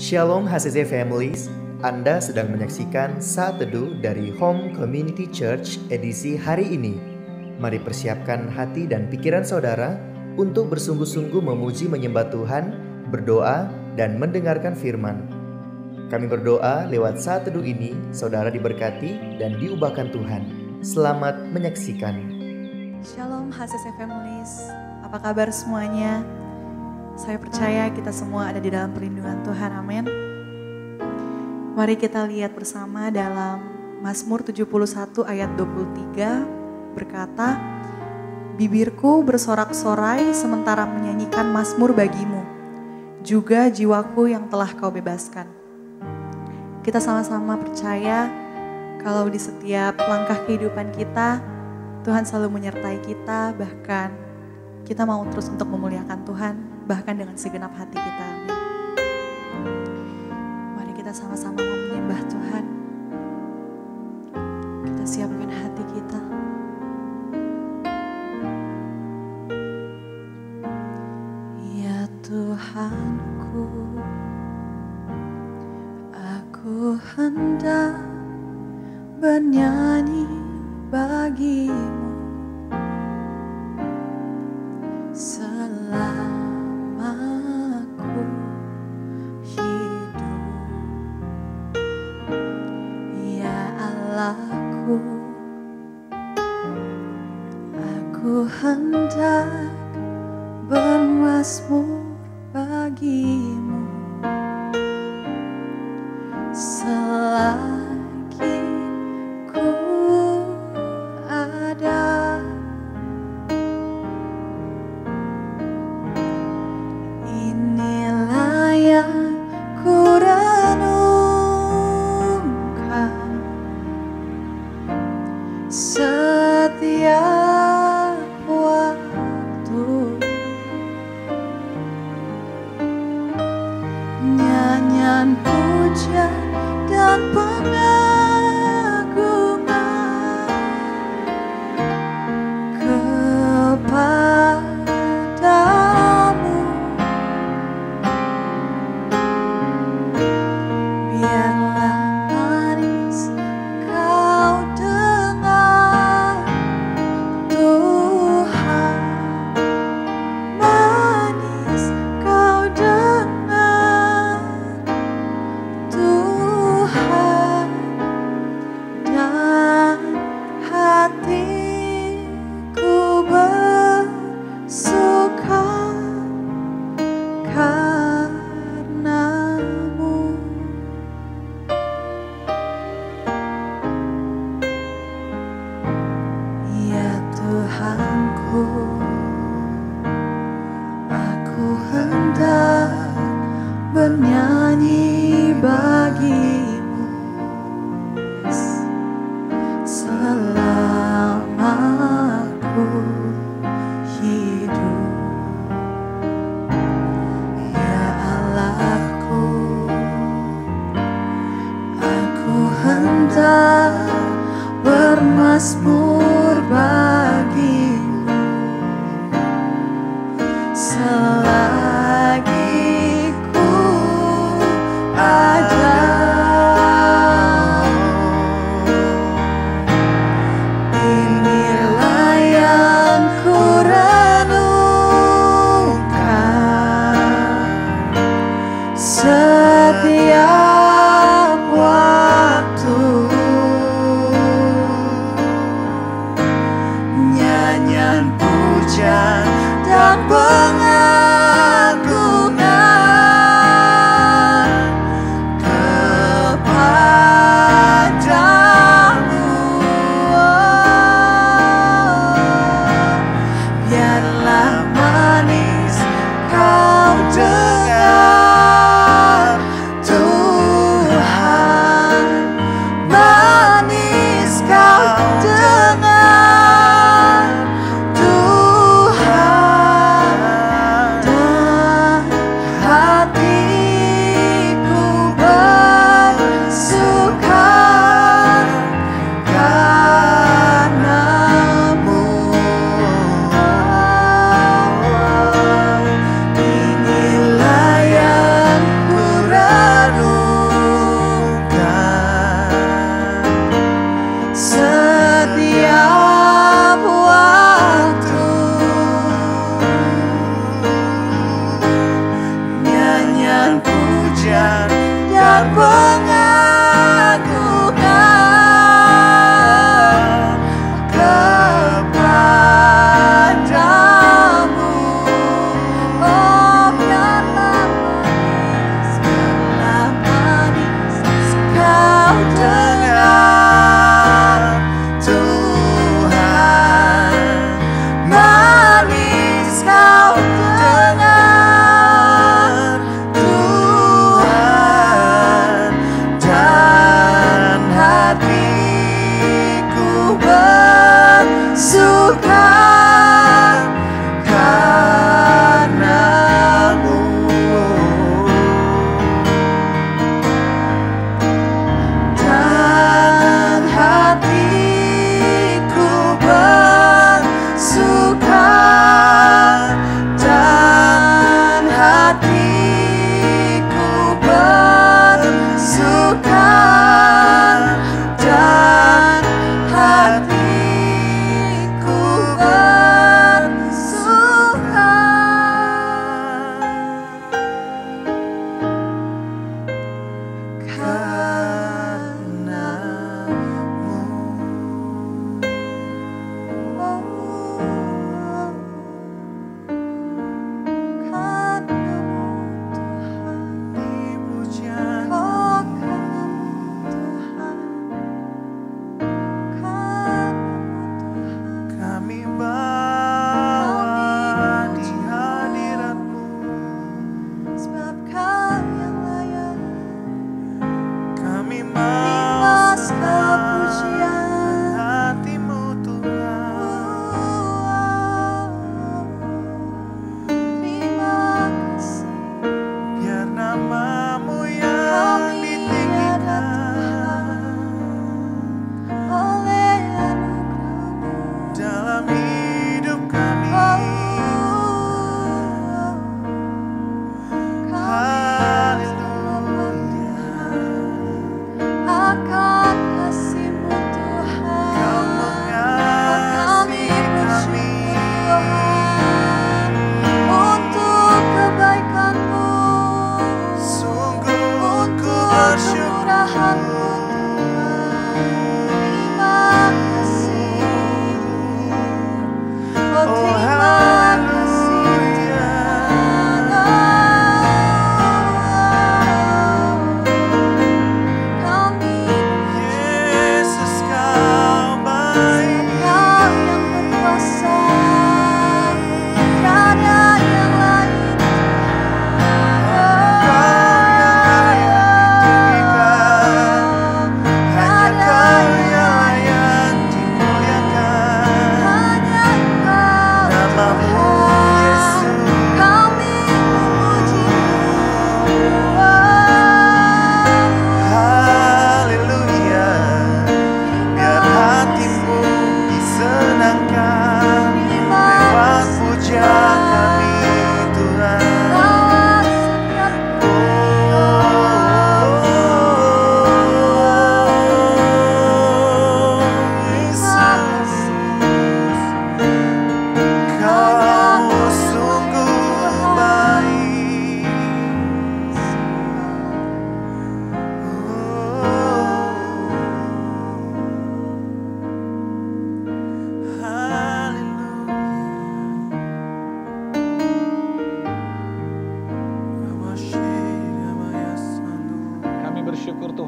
Shalom HCC Families, Anda sedang menyaksikan Saat Teduh dari Home Community Church edisi hari ini. Mari persiapkan hati dan pikiran saudara untuk bersungguh-sungguh memuji menyembah Tuhan, berdoa, dan mendengarkan firman. Kami berdoa lewat Saat Teduh ini, saudara diberkati dan diubahkan Tuhan. Selamat menyaksikan. Shalom HCC Families, apa kabar semuanya? Saya percaya kita semua ada di dalam perlindungan Tuhan, amin. Mari kita lihat bersama dalam Mazmur 71 ayat 23 berkata, bibirku bersorak-sorai sementara menyanyikan mazmur bagimu, juga jiwaku yang telah kau bebaskan. Kita sama-sama percaya kalau di setiap langkah kehidupan kita, Tuhan selalu menyertai kita, bahkan kita mau terus untuk memuliakan Tuhan, bahkan dengan segenap hati kita. Amin. Mari kita sama-sama menyembah Tuhan. Kita siapkan hati kita. Ya Tuhanku, aku hendak bernyanyi bagimu selama aku hidup. Ya Allahku, aku hendak bermazmur bagimu selagi ku ada. Inilah yang ku renungkan setiap waktu, nyanyian puja dan pengagungan kepadamu. Biarlah manis kau dengar, Tuhan, manis kau dengar, Tuhan, dan hatiku bersuka karenamu. Ya Tuhanku, aku hendak bernyanyi bagimu selama aku hidup. Ya Allahku, aku hendak bermazmur bagimu selagi ku ada. Inilah yang ku renungkan setiap waktu, nyanyian puja dan pengagungan kepadamu. Biarlah manis kau dengar, Tuhan, manis kau dengar, Tuhan, dan hatiku bersuka karenamu. Inilah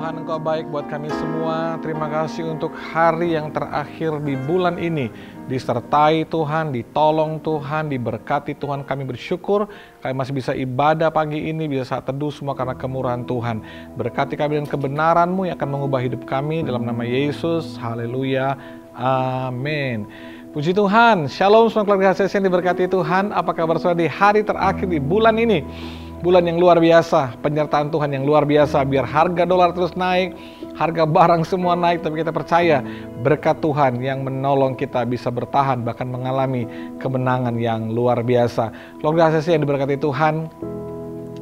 Tuhan, Engkau baik buat kami semua. Terima kasih untuk hari yang terakhir di bulan ini. Disertai Tuhan, ditolong Tuhan, diberkati Tuhan. Kami bersyukur kami masih bisa ibadah pagi ini, bisa saat teduh semua karena kemurahan Tuhan. Berkati kami dengan kebenaran-Mu yang akan mengubah hidup kami dalam nama Yesus. Haleluya. Amin. Puji Tuhan. Shalom semua keluarga HCC yang diberkati Tuhan. Apa kabar saudara di hari terakhir di bulan ini? Bulan yang luar biasa, penyertaan Tuhan yang luar biasa. Biar harga dolar terus naik, harga barang semua naik, tapi kita percaya berkat Tuhan yang menolong kita bisa bertahan, bahkan mengalami kemenangan yang luar biasa. Keluarga HCC yang diberkati Tuhan,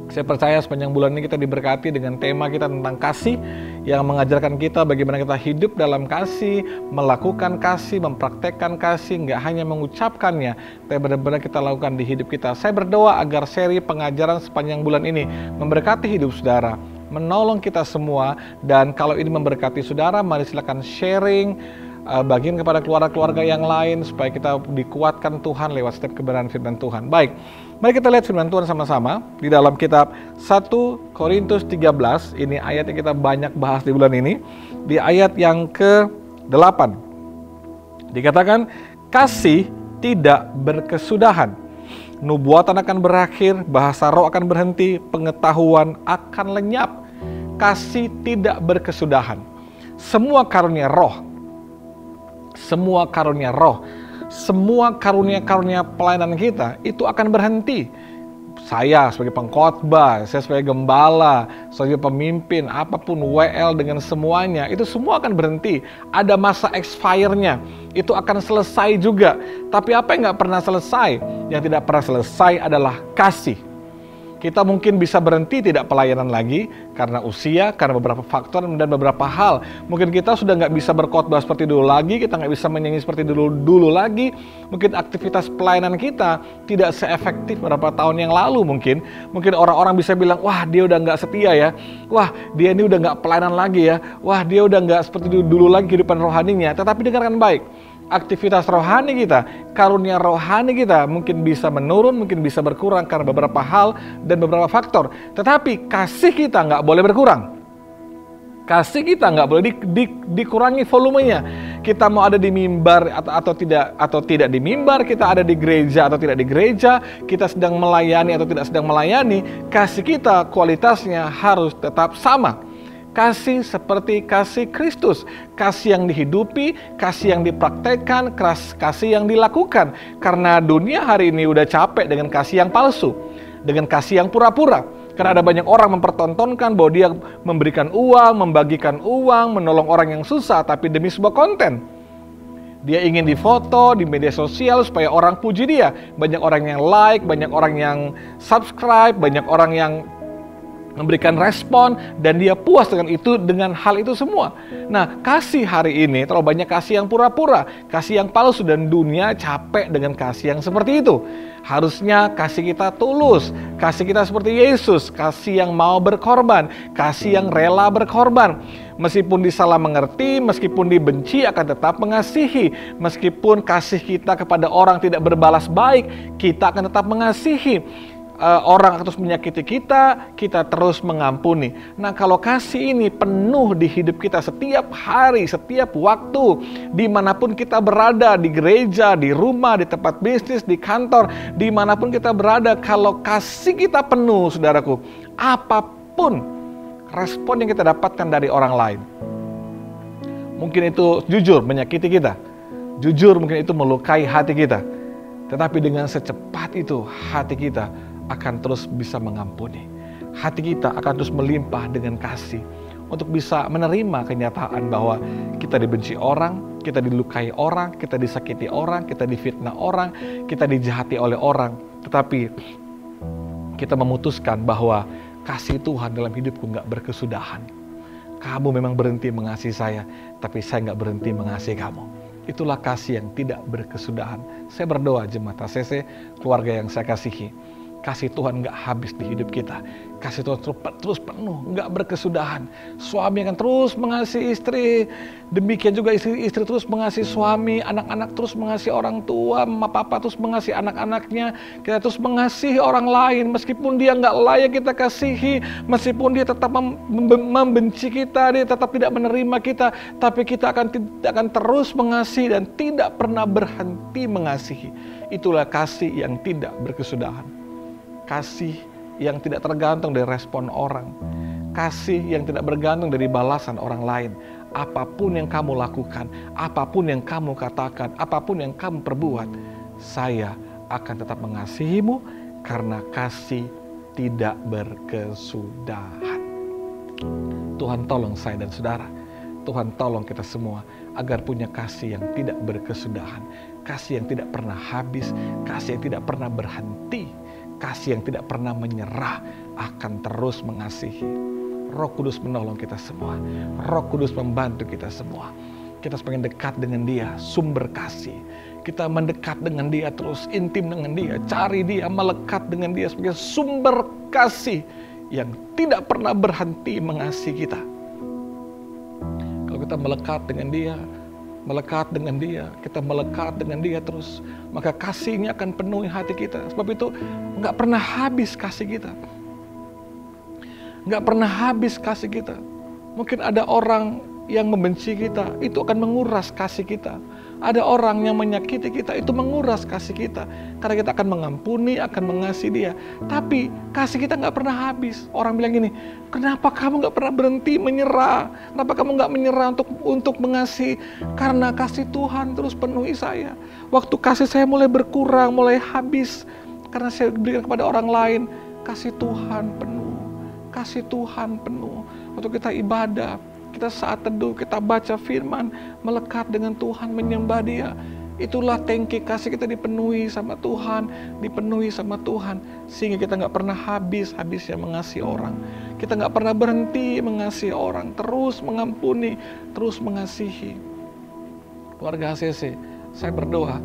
saya percaya sepanjang bulan ini kita diberkati dengan tema kita tentang kasih yang mengajarkan kita bagaimana kita hidup dalam kasih, melakukan kasih, mempraktekkan kasih, nggak hanya mengucapkannya, tapi benar-benar kita lakukan di hidup kita. Saya berdoa agar seri pengajaran sepanjang bulan ini memberkati hidup saudara, menolong kita semua, dan kalau ini memberkati saudara, mari silakan sharing, bagian kepada keluarga-keluarga yang lain supaya kita dikuatkan Tuhan lewat setiap kebenaran firman Tuhan. Baik, mari kita lihat firman Tuhan sama-sama di dalam kitab 1 Korintus 13. Ini ayat yang kita banyak bahas di bulan ini. Di ayat yang ke-8 dikatakan, kasih tidak berkesudahan, nubuatan akan berakhir, bahasa roh akan berhenti, pengetahuan akan lenyap. Kasih tidak berkesudahan. Semua karunia roh, semua karunia pelayanan kita itu akan berhenti. Saya sebagai pengkhotbah, saya sebagai gembala, sebagai pemimpin, apapun WL dengan semuanya, itu semua akan berhenti. Ada masa expire-nya, itu akan selesai juga. Tapi apa yang nggak pernah selesai? Yang tidak pernah selesai adalah kasih. Kita mungkin bisa berhenti tidak pelayanan lagi karena usia, karena beberapa faktor dan beberapa hal. Mungkin kita sudah nggak bisa berkhotbah seperti dulu lagi, kita nggak bisa menyanyi seperti dulu lagi. Mungkin aktivitas pelayanan kita tidak seefektif beberapa tahun yang lalu mungkin. Mungkin orang-orang bisa bilang, wah dia udah nggak setia ya, wah dia ini udah nggak pelayanan lagi ya, wah dia udah nggak seperti dulu lagi kehidupan rohaninya. Tetapi dengarkan baik, aktivitas rohani kita, karunia rohani kita mungkin bisa menurun, mungkin bisa berkurang karena beberapa hal dan beberapa faktor. Tetapi kasih kita nggak boleh berkurang. Kasih kita nggak boleh dikurangi volumenya. Kita mau ada di mimbar atau tidak di mimbar, kita ada di gereja atau tidak di gereja, kita sedang melayani atau tidak sedang melayani, kasih kita kualitasnya harus tetap sama. Kasih seperti kasih Kristus, kasih yang dihidupi, kasih yang dipraktekkan, kasih yang dilakukan. Karena dunia hari ini udah capek dengan kasih yang palsu, dengan kasih yang pura-pura. Karena ada banyak orang mempertontonkan bahwa dia memberikan uang, membagikan uang, menolong orang yang susah, tapi demi sebuah konten. Dia ingin difoto di media sosial supaya orang puji dia. Banyak orang yang like, banyak orang yang subscribe, banyak orang yang memberikan respon, dan dia puas dengan hal itu semua. Nah, kasih hari ini terlalu banyak kasih yang pura-pura, kasih yang palsu, dan dunia capek dengan kasih yang seperti itu. Harusnya kasih kita tulus, kasih kita seperti Yesus, kasih yang mau berkorban, kasih yang rela berkorban. Meskipun disalah mengerti, meskipun dibenci akan tetap mengasihi. Meskipun kasih kita kepada orang tidak berbalas baik, kita akan tetap mengasihi. Orang terus menyakiti kita, kita terus mengampuni. Nah, kalau kasih ini penuh di hidup kita setiap hari, setiap waktu, dimanapun kita berada, di gereja, di rumah, di tempat bisnis, di kantor, dimanapun kita berada, kalau kasih kita penuh, saudaraku, apapun respon yang kita dapatkan dari orang lain, mungkin itu jujur menyakiti kita, jujur mungkin itu melukai hati kita, tetapi dengan secepat itu hati kita akan terus bisa mengampuni. Hati kita akan terus melimpah dengan kasih untuk bisa menerima kenyataan bahwa kita dibenci orang, kita dilukai orang, kita disakiti orang, kita difitnah orang, kita dijahati oleh orang. Tetapi kita memutuskan bahwa kasih Tuhan dalam hidupku nggak berkesudahan. Kamu memang berhenti mengasihi saya, tapi saya nggak berhenti mengasihi kamu. Itulah kasih yang tidak berkesudahan. Saya berdoa jemaat ACC, keluarga yang saya kasihi. kasih Tuhan nggak habis di hidup kita. Kasih Tuhan terus penuh, nggak berkesudahan. Suami akan terus mengasihi istri, demikian juga istri terus mengasihi suami, anak-anak terus mengasihi orang tua, mama papa terus mengasihi anak-anaknya, kita terus mengasihi orang lain, meskipun dia nggak layak kita kasihi, meskipun dia tetap membenci kita, dia tetap tidak menerima kita, tapi kita akan terus mengasihi dan tidak pernah berhenti mengasihi. Itulah kasih yang tidak berkesudahan. Kasih yang tidak tergantung dari respon orang. Kasih yang tidak bergantung dari balasan orang lain. Apapun yang kamu lakukan, apapun yang kamu katakan, apapun yang kamu perbuat, saya akan tetap mengasihimu karena kasih tidak berkesudahan. Tuhan tolong saya dan saudara. Tuhan tolong kita semua agar punya kasih yang tidak berkesudahan. Kasih yang tidak pernah habis, kasih yang tidak pernah berhenti, kasih yang tidak pernah menyerah, akan terus mengasihi. Roh Kudus menolong kita semua. Roh Kudus membantu kita semua. Kita semakin dekat dengan Dia, sumber kasih. Kita mendekat dengan Dia, terus intim dengan Dia, cari Dia, melekat dengan Dia sebagai sumber kasih yang tidak pernah berhenti mengasihi kita. Kalau kita melekat dengan Dia, kita melekat dengan Dia terus, maka kasih-Nya akan penuhi hati kita. Sebab itu nggak pernah habis kasih kita. Nggak pernah habis kasih kita. Mungkin ada orang yang membenci kita, itu akan menguras kasih kita. Ada orang yang menyakiti kita, itu menguras kasih kita. Karena kita akan mengampuni, akan mengasihi dia. Tapi kasih kita nggak pernah habis. Orang bilang gini, kenapa kamu nggak pernah berhenti menyerah? Kenapa kamu nggak menyerah untuk mengasihi? Karena kasih Tuhan terus penuhi saya. Waktu kasih saya mulai berkurang, mulai habis, karena saya berikan kepada orang lain, kasih Tuhan penuh. Kasih Tuhan penuh. Waktu kita ibadah, kita saat teduh, kita baca firman, melekat dengan Tuhan, menyembah Dia. Itulah tangki kasih kita dipenuhi sama Tuhan, dipenuhi sama Tuhan. Sehingga kita gak pernah habisnya mengasihi orang. Kita gak pernah berhenti mengasihi orang, terus mengampuni, terus mengasihi. Keluarga HCC, saya berdoa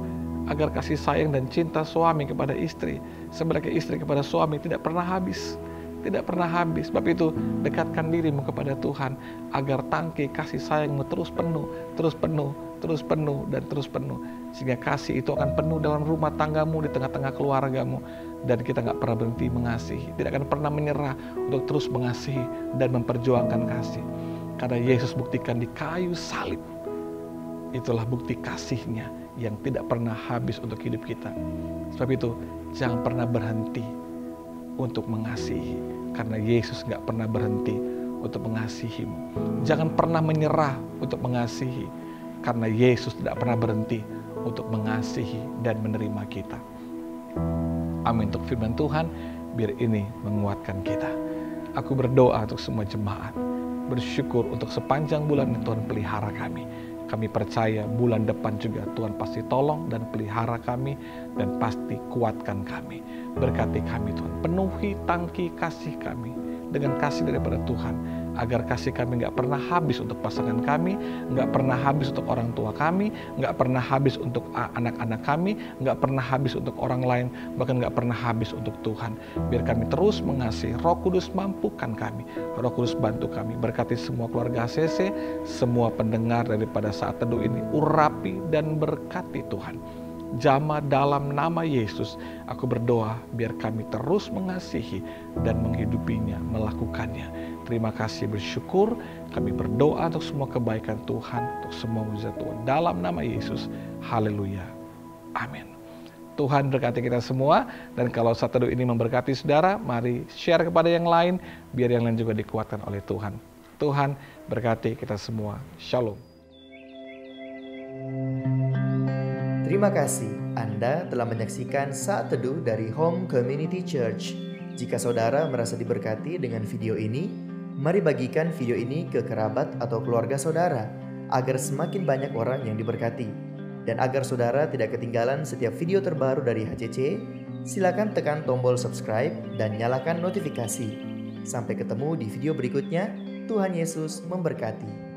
agar kasih sayang dan cinta suami kepada istri, sebagai istri kepada suami tidak pernah habis. Tidak pernah habis. Sebab itu dekatkan dirimu kepada Tuhan agar tangki kasih sayangmu terus penuh, terus penuh, terus penuh, dan terus penuh. Sehingga kasih itu akan penuh dalam rumah tanggamu, di tengah-tengah keluargamu. Dan kita gak pernah berhenti mengasihi. Tidak akan pernah menyerah untuk terus mengasihi dan memperjuangkan kasih. Karena Yesus buktikan di kayu salib. Itulah bukti kasih-Nya yang tidak pernah habis untuk hidup kita. Sebab itu jangan pernah berhenti untuk mengasihi, karena Yesus gak pernah berhenti untuk mengasihimu. Jangan pernah menyerah untuk mengasihi, karena Yesus tidak pernah berhenti untuk mengasihi dan menerima kita. Amin untuk firman Tuhan, biar ini menguatkan kita. Aku berdoa untuk semua jemaat, bersyukur untuk sepanjang bulan ini Tuhan pelihara kami. Kami percaya bulan depan juga Tuhan pasti tolong dan pelihara kami dan pasti kuatkan kami. Berkati kami Tuhan, penuhi tangki kasih kami dengan kasih daripada Tuhan. Agar kasih kami gak pernah habis untuk pasangan kami, gak pernah habis untuk orang tua kami, gak pernah habis untuk anak-anak kami, gak pernah habis untuk orang lain, bahkan gak pernah habis untuk Tuhan. Biar kami terus mengasihi. Roh Kudus mampukan kami, Roh Kudus bantu kami. Berkati semua keluarga HCC, semua pendengar daripada saat teduh ini, urapi dan berkati Tuhan. Jamaah dalam nama Yesus, aku berdoa biar kami terus mengasihi dan menghidupinya, melakukannya. Terima kasih, bersyukur. Kami berdoa untuk semua kebaikan Tuhan, untuk semua mujizat Tuhan. Dalam nama Yesus, haleluya. Amin. Tuhan berkati kita semua. Dan kalau saat teduh ini memberkati saudara, mari share kepada yang lain, biar yang lain juga dikuatkan oleh Tuhan. Tuhan berkati kita semua. Shalom. Terima kasih Anda telah menyaksikan Saat Teduh dari Home Community Church. Jika saudara merasa diberkati dengan video ini, mari bagikan video ini ke kerabat atau keluarga saudara, agar semakin banyak orang yang diberkati. Dan agar saudara tidak ketinggalan setiap video terbaru dari HCC, silakan tekan tombol subscribe dan nyalakan notifikasi. Sampai ketemu di video berikutnya. Tuhan Yesus memberkati.